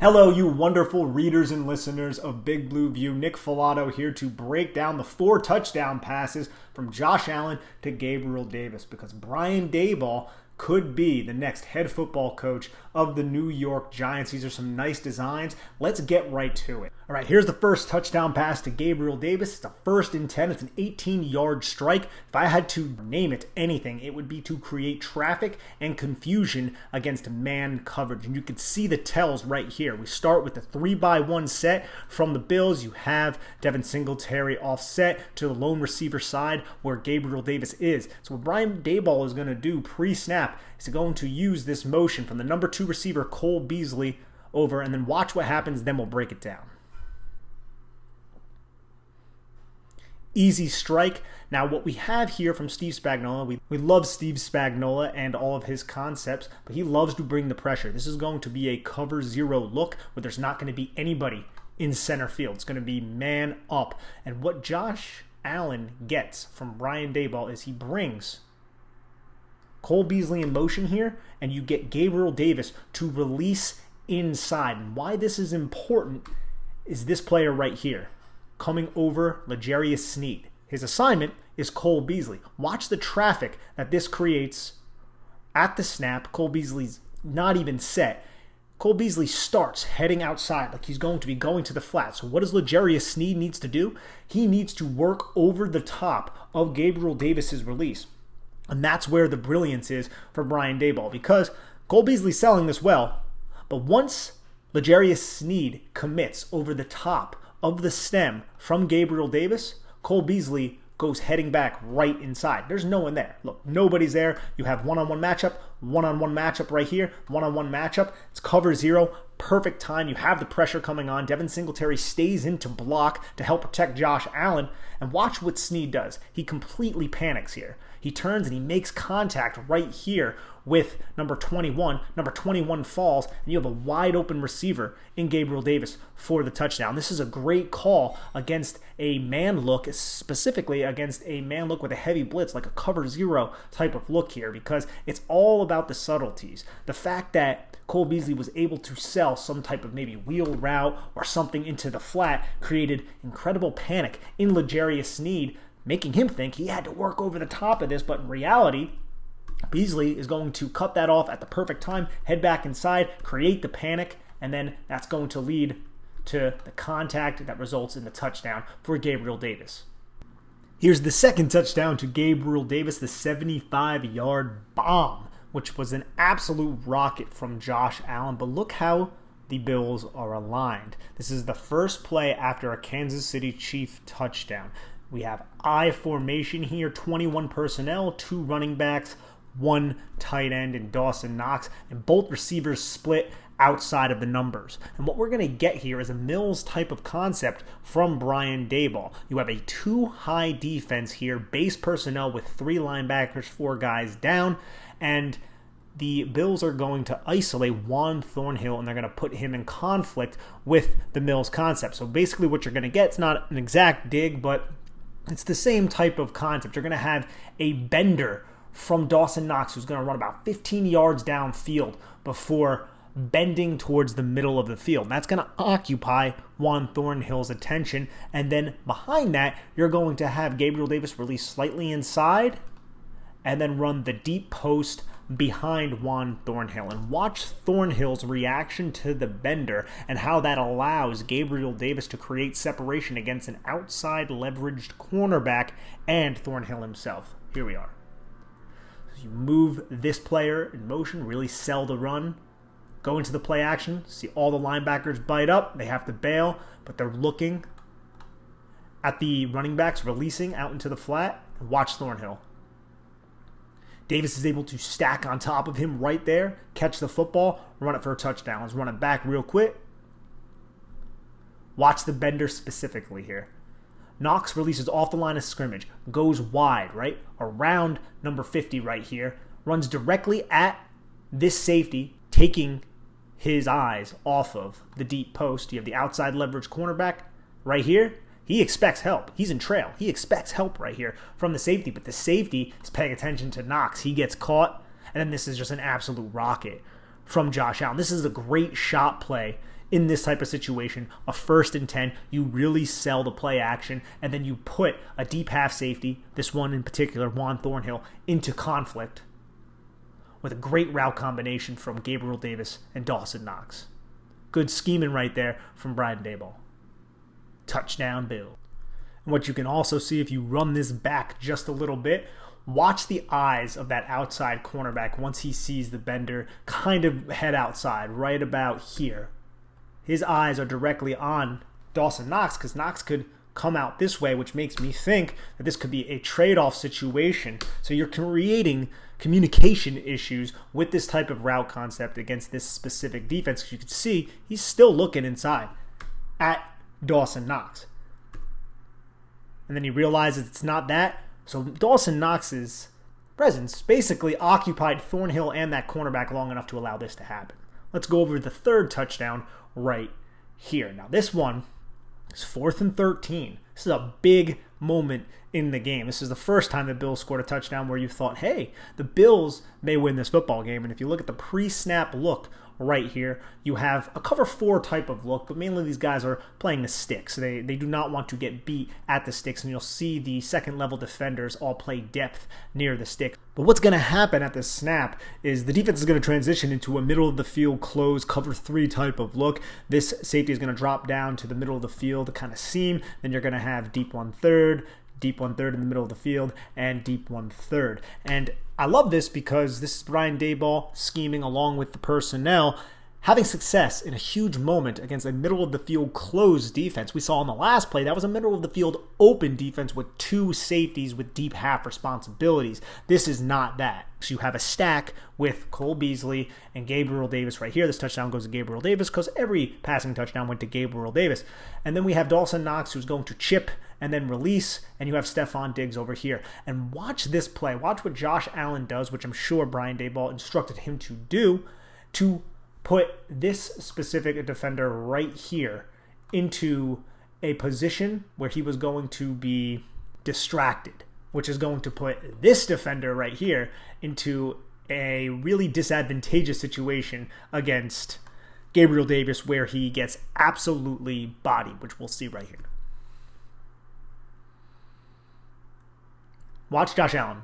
Hello, you wonderful readers and listeners of Big Blue View. Nick Filato here to break down the 4 touchdown passes from Josh Allen to Gabriel Davis, because Brian Daboll could be the next head football coach of the New York Giants. These are some nice designs. Let's get right to it. All right, here's the first touchdown pass to Gabriel Davis. It's a 1st and 10. It's an 18-yard strike. If I had to name it anything, it would be to create traffic and confusion against man coverage. And you can see the tells right here. We start with the 3-by-1 set from the Bills. You have Devin Singletary offset to the lone receiver side where Gabriel Davis is. So what Brian Daboll is going to do pre-snap is going to use this motion from the number 2 receiver Cole Beasley over, and then watch what happens, then we'll break it down. Easy strike. Now what we have here from Steve Spagnuolo, we love Steve Spagnuolo and all of his concepts, but he loves to bring the pressure. This is going to be a cover 0 look where there's not going to be anybody in center field. It's going to be man up. And what Josh Allen gets from Brian Daboll is he brings Cole Beasley in motion here, and you get Gabriel Davis to release inside. And why this is important is this player right here, coming over L'Jarius Sneed. His assignment is Cole Beasley. Watch the traffic that this creates at the snap. Cole Beasley's not even set. Cole Beasley starts heading outside like he's going to be going to the flat. So what does L'Jarius Sneed needs to do? He needs to work over the top of Gabriel Davis's release. And that's where the brilliance is for Brian Daboll, because Cole Beasley's selling this well, but once L'Jarius Sneed commits over the top of the stem from Gabriel Davis, Cole Beasley goes heading back right inside. There's no one there. Look, nobody's there. You have one-on-one matchup right here, one-on-one matchup. It's cover 0, perfect time. You have the pressure coming on. Devin Singletary stays in to block to help protect Josh Allen. And watch what Sneed does. He completely panics here. He turns and he makes contact right here with number 21. Number 21 falls, and you have a wide open receiver in Gabriel Davis for the touchdown. This is a great call against a man look, specifically against a man look with a heavy blitz, like a cover 0 type of look here, because it's all about the subtleties. The fact that Cole Beasley was able to sell some type of maybe wheel route or something into the flat created incredible panic in L'Jarius Sneed, making him think he had to work over the top of this, but in reality, Beasley is going to cut that off at the perfect time, head back inside, create the panic, and then that's going to lead to the contact that results in the touchdown for Gabriel Davis. Here's the second touchdown to Gabriel Davis, the 75-yard bomb, which was an absolute rocket from Josh Allen. But look how the Bills are aligned. This is the first play after a Kansas City Chiefs touchdown. We have I formation here, 21 personnel, 2 running backs, 1 tight end in Dawson Knox, and both receivers split outside of the numbers. And what we're going to get here is a Mills type of concept from Brian Daboll. You have a 2-high defense here, base personnel with 3 linebackers, 4 guys down, and the Bills are going to isolate Juan Thornhill, and they're going to put him in conflict with the Mills concept. So basically what you're going to get, it's not an exact dig, but it's the same type of concept. You're going to have a bender from Dawson Knox who's going to run about 15 yards downfield before bending towards the middle of the field. That's going to occupy Juan Thornhill's attention. And then behind that, you're going to have Gabriel Davis release slightly inside and then run the deep post behind Juan Thornhill. And watch Thornhill's reaction to the bender and how that allows Gabriel Davis to create separation against an outside leveraged cornerback and Thornhill himself. Here we are. So you move this player in motion, really sell the run, go into the play action, see all the linebackers bite up, they have to bail, but they're looking at the running backs releasing out into the flat, and watch Thornhill. Davis is able to stack on top of him right there, catch the football, run it for a touchdown. Let's run it back real quick. Watch the bender specifically here. Knox releases off the line of scrimmage, goes wide, right? Around number 50 right here, runs directly at this safety, taking his eyes off of the deep post. You have the outside leverage cornerback right here. He expects help. He's in trail. He expects help right here from the safety, but the safety is paying attention to Knox. He gets caught, and then this is just an absolute rocket from Josh Allen. This is a great shot play in this type of situation, a 1st and 10, you really sell the play action, and then you put a deep half safety, this one in particular, Juan Thornhill, into conflict with a great route combination from Gabriel Davis and Dawson Knox. Good scheming right there from Brian Daboll. Touchdown, Bill. And what you can also see if you run this back just a little bit, watch the eyes of that outside cornerback once he sees the bender kind of head outside, right about here. His eyes are directly on Dawson Knox because Knox could come out this way, which makes me think that this could be a trade-off situation. So you're creating communication issues with this type of route concept against this specific defense. You can see he's still looking inside at Dawson Knox. And then he realizes it's not that. So Dawson Knox's presence basically occupied Thornhill and that cornerback long enough to allow this to happen. Let's go over the 3rd touchdown right here. Now this one is 4th and 13. This is a big moment in the game. This is the first time the Bills scored a touchdown where you thought, hey, the Bills may win this football game. And if you look at the pre-snap look right here, you have a cover 4 type of look, but mainly these guys are playing the sticks. They do not want to get beat at the sticks, and you'll see the 2nd level defenders all play depth near the stick. But what's going to happen at the snap is the defense is going to transition into a middle of the field close cover 3 type of look. This safety is going to drop down to the middle of the field to kind of seam. Then you're going to have deep 1/3, deep 1/3 in the middle of the field, and deep 1/3. And I love this because this is Brian Daboll scheming along with the personnel, having success in a huge moment against a middle of the field closed defense. We saw in the last play, that was a middle of the field open defense with 2 safeties with deep half responsibilities. This is not that. So you have a stack with Cole Beasley and Gabriel Davis right here. This touchdown goes to Gabriel Davis because every passing touchdown went to Gabriel Davis. And then we have Dawson Knox who's going to chip and then release, and you have Stephon Diggs over here. And watch this play. Watch what Josh Allen does, which I'm sure Brian Daboll instructed him to do, to put this specific defender right here into a position where he was going to be distracted, which is going to put this defender right here into a really disadvantageous situation against Gabriel Davis where he gets absolutely bodied, which we'll see right here. Watch Josh Allen.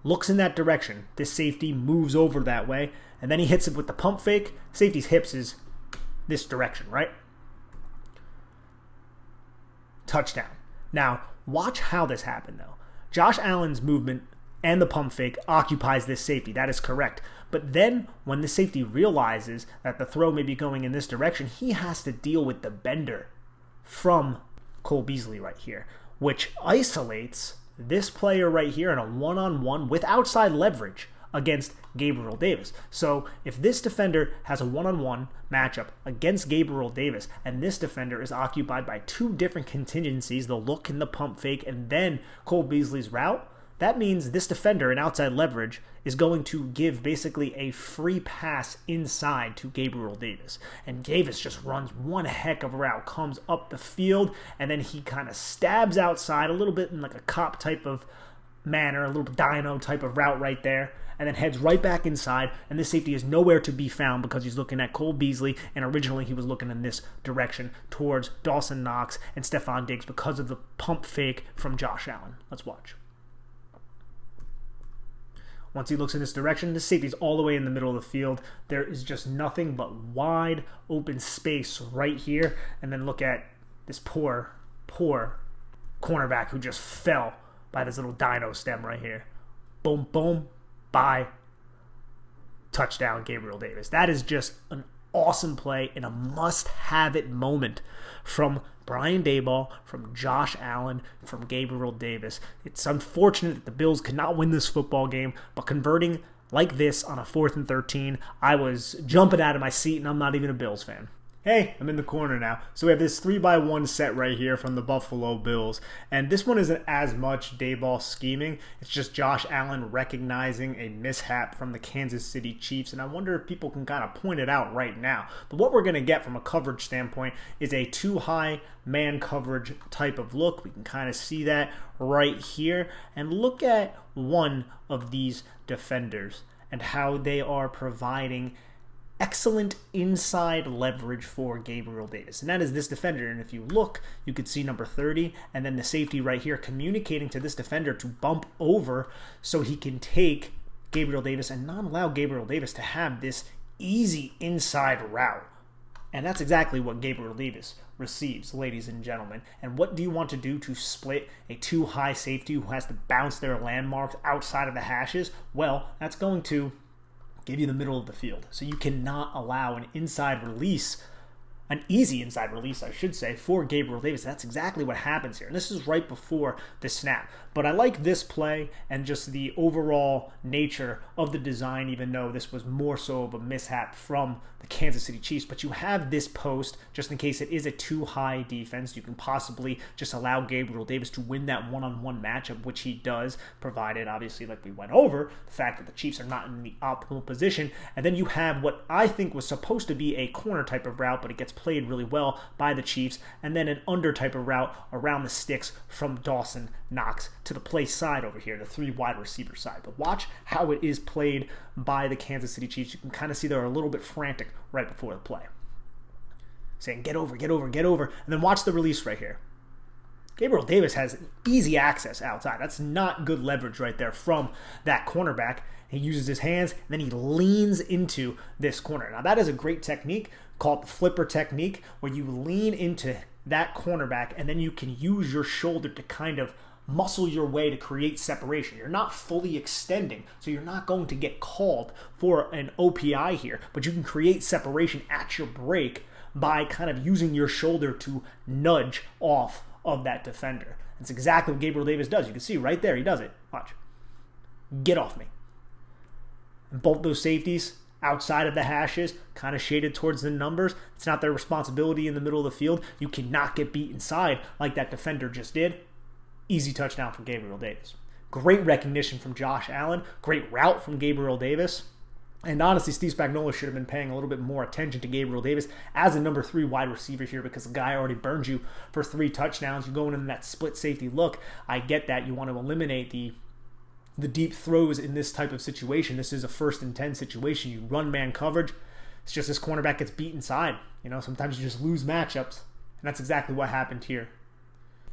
Looks in that direction. This safety moves over that way, and then he hits it with the pump fake. Safety's hips is this direction, right? Touchdown. Now, watch how this happened, though. Josh Allen's movement and the pump fake occupies this safety. That is correct. But then, when the safety realizes that the throw may be going in this direction, he has to deal with the bender from Cole Beasley right here, which isolates this player right here in a one-on-one with outside leverage against Gabriel Davis. So if this defender has a one-on-one matchup against Gabriel Davis and this defender is occupied by 2 different contingencies, the look and the pump fake and then Cole Beasley's route, that means this defender in outside leverage is going to give basically a free pass inside to Gabriel Davis. And Davis just runs one heck of a route, comes up the field, and then he kind of stabs outside a little bit in like a cop type of manner, a little dino type of route right there, and then heads right back inside, and this safety is nowhere to be found because he's looking at Cole Beasley, and originally he was looking in this direction towards Dawson Knox and Stephon Diggs because of the pump fake from Josh Allen. Let's watch. Once he looks in this direction, the safety's all the way in the middle of the field. There is just nothing but wide open space right here. And then look at this poor cornerback who just fell by this little dino stem right here. Boom, boom, bye. Touchdown, Gabriel Davis. That is just an awesome play and a must-have-it moment from Brian Daboll, from Josh Allen, from Gabriel Davis. It's unfortunate that the Bills could not win this football game, but converting like this on a 4th and 13, I was jumping out of my seat, and I'm not even a Bills fan. Hey, I'm in the corner now. So we have this 3-by-1 set right here from the Buffalo Bills. And this one isn't as much Daboll scheming. It's just Josh Allen recognizing a mishap from the Kansas City Chiefs. And I wonder if people can kind of point it out right now. But what we're going to get from a coverage standpoint is a too-high man coverage type of look. We can kind of see that right here. And look at one of these defenders and how they are providing excellent inside leverage for Gabriel Davis, and that is this defender. And if you look, you could see number 30 and then the safety right here communicating to this defender to bump over so he can take Gabriel Davis and not allow Gabriel Davis to have this easy inside route. And that's exactly what Gabriel Davis receives, ladies and gentlemen. And what do you want to do to split a too high safety who has to bounce their landmarks outside of the hashes? Well, that's going to give you the middle of the field. So you cannot allow an inside release, an easy inside release, I should say, for Gabriel Davis. That's exactly what happens here. And this is right before the snap. But I like this play and just the overall nature of the design, even though this was more so of a mishap from the Kansas City Chiefs. But you have this post, just in case it is a too high defense. You can possibly just allow Gabriel Davis to win that one-on-one matchup, which he does, provided, obviously, like we went over, the fact that the Chiefs are not in the optimal position. And then you have what I think was supposed to be a corner type of route, but it gets played really well by the Chiefs, and then an under type of route around the sticks from Dawson Knox to the play side over here, the 3 wide receiver side. But watch how it is played by the Kansas City Chiefs. You can kind of see they're a little bit frantic right before the play, saying get over, get over, get over, and then watch the release right here. Gabriel Davis has easy access outside. That's not good leverage right there from that cornerback. He uses his hands, and then he leans into this corner. Now, that is a great technique called the flipper technique, where you lean into that cornerback, and then you can use your shoulder to kind of muscle your way to create separation. You're not fully extending, so you're not going to get called for an OPI here, but you can create separation at your break by kind of using your shoulder to nudge off of that defender. That's exactly what Gabriel Davis does. You can see right there, he does it. Watch. Get off me. And both those safeties outside of the hashes, kind of shaded towards the numbers. It's not their responsibility in the middle of the field. You cannot get beat inside like that defender just did. Easy touchdown from Gabriel Davis. Great recognition from Josh Allen. Great route from Gabriel Davis. And honestly, Steve Spagnuolo should have been paying a little bit more attention to Gabriel Davis as a number 3 wide receiver here, because the guy already burned you for 3 touchdowns. You're going in that split safety look. I get that. You want to eliminate the deep throws in this type of situation. This is a 1st and 10 situation. You run man coverage. It's just this cornerback gets beat inside. You know, sometimes you just lose matchups. And that's exactly what happened here.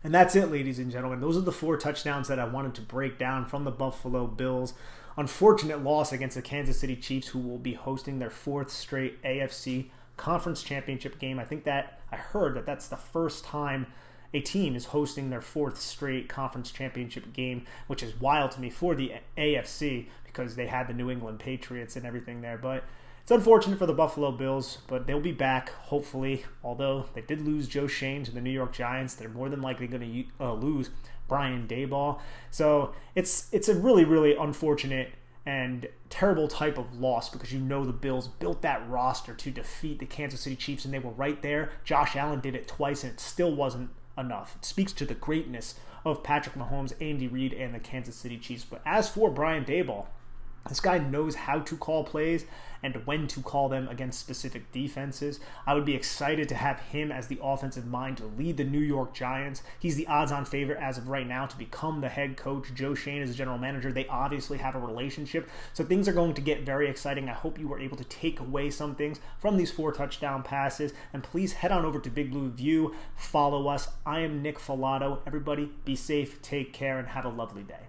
And that's it, ladies and gentlemen. Those are the 4 touchdowns that I wanted to break down from the Buffalo Bills. Unfortunate loss against the Kansas City Chiefs, who will be hosting their 4th straight AFC Conference Championship game. I heard that that's the first time a team is hosting their 4th straight Conference Championship game, which is wild to me for the AFC because they had the New England Patriots and everything there. But it's unfortunate for the Buffalo Bills, but they'll be back, hopefully. Although they did lose Joe Shane to the New York Giants, they're more than likely going to lose Brian Daboll. So it's a really, really unfortunate and terrible type of loss, because you know the Bills built that roster to defeat the Kansas City Chiefs, and they were right there. Josh Allen did it twice, and it still wasn't enough. It speaks to the greatness of Patrick Mahomes, Andy Reid, and the Kansas City Chiefs. But as for Brian Daboll, this guy knows how to call plays and when to call them against specific defenses. I would be excited to have him as the offensive mind to lead the New York Giants. He's the odds-on favorite as of right now to become the head coach. Joe Shane is the general manager. They obviously have a relationship, so things are going to get very exciting. I hope you were able to take away some things from these 4 touchdown passes, and please head on over to Big Blue View. Follow us. I am Nick Filato. Everybody, be safe, take care, and have a lovely day.